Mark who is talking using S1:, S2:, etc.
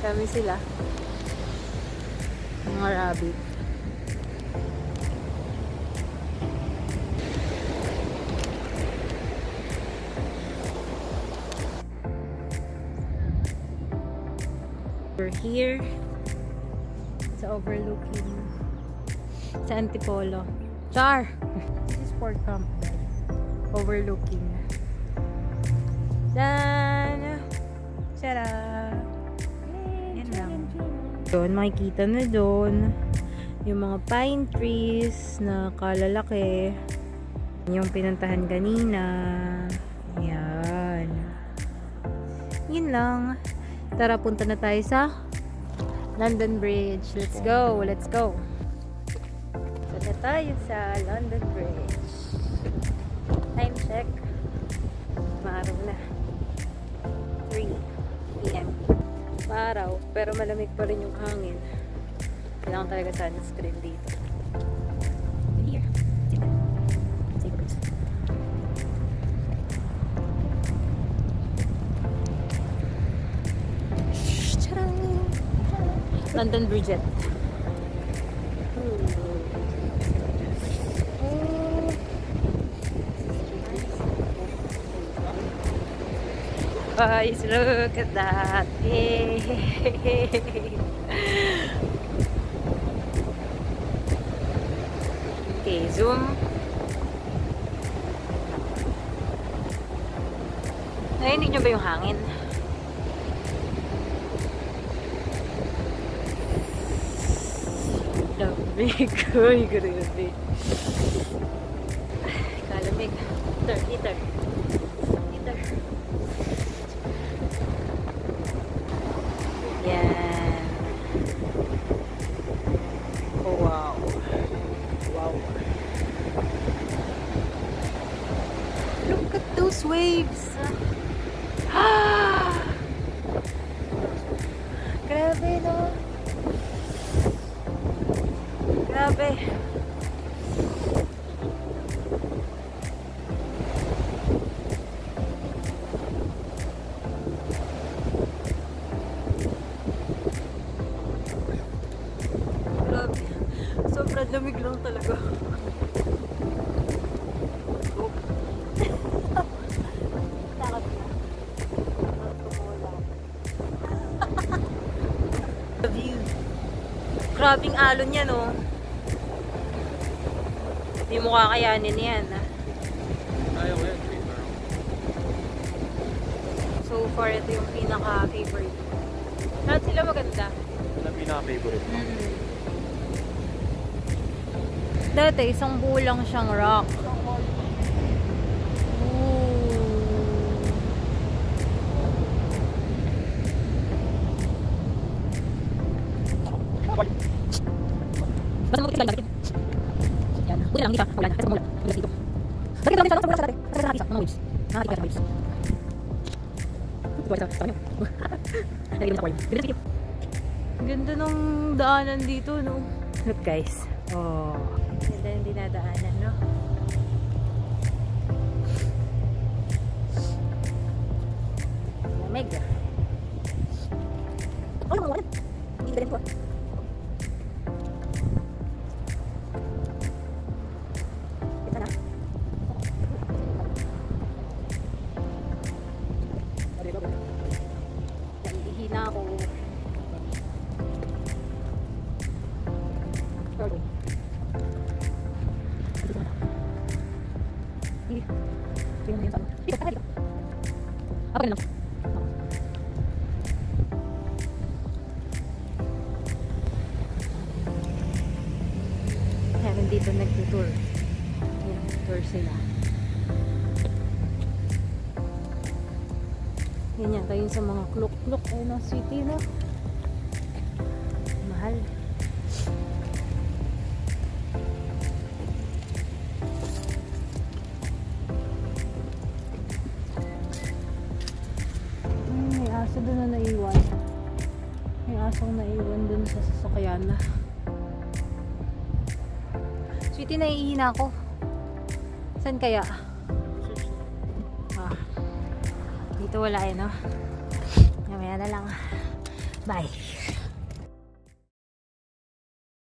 S1: Kami sila. Mga rabbit. We're here sa overlooking sa Antipolo. Char! This is Port Campbell. Overlooking. Dan! Tara! Yan lang. Doon, makikita na doon yung mga pine trees na kalalaki. Yung pinuntahan kanina. Yan. Yun lang. Tara, punta na tayo sa London Bridge. Let's go! Let's go! Punta na tayo sa London Bridge. Time check. Maaraw na. 3 PM. Maaraw, pero malamig pa rin yung hangin. Kailangan talaga sunscreen dito. Here. London Bridge. Guys, look at that. Yay. Okay, zoom. Narinig nyo ba yung hangin? Lamig. Uy, grabe. Kalamig. Heater. Yan. Oh, wow. Look at those waves. Grabe, no? Grabe. Grabe. Sobrang lamig lang talaga. Takot na. The view. Grabing alon yan, oh. Hindi mo kakayanin yan.
S2: Ayaw yan.
S1: So far, ito yung pinaka-favorite. Lahat sila maganda.
S2: Ito ang pinaka-favorite mo?
S1: Dati, isang buo lang siyang rock. Basta mo ito lang. Yan. Buti lang dito. Wala na. Basta mo lang. Buti dito. Bakit lang dito? Sa dati. Sa dati. Mga waves. Nakakita ka waves. Ito sa kanya. Nalagyan mo sa coil. Ganda video. Ganda ng daanan dito, no? Look, guys. Oh. Ganda yung dinadaanan, no? Lamig. Oh, yung mga walan. Hindi ba rin ko? Na ako. Meron dito nag-tour. Tour sila. Yan yan, kayo sa mga klok-klok ay ng city, no? Mahal. May aso doon na naiwan. May asong naiwan doon sa sasakyan na. Sweetie, naiihina ako. Saan kaya? Dito wala eh, no? Mamaya na lang. Bye.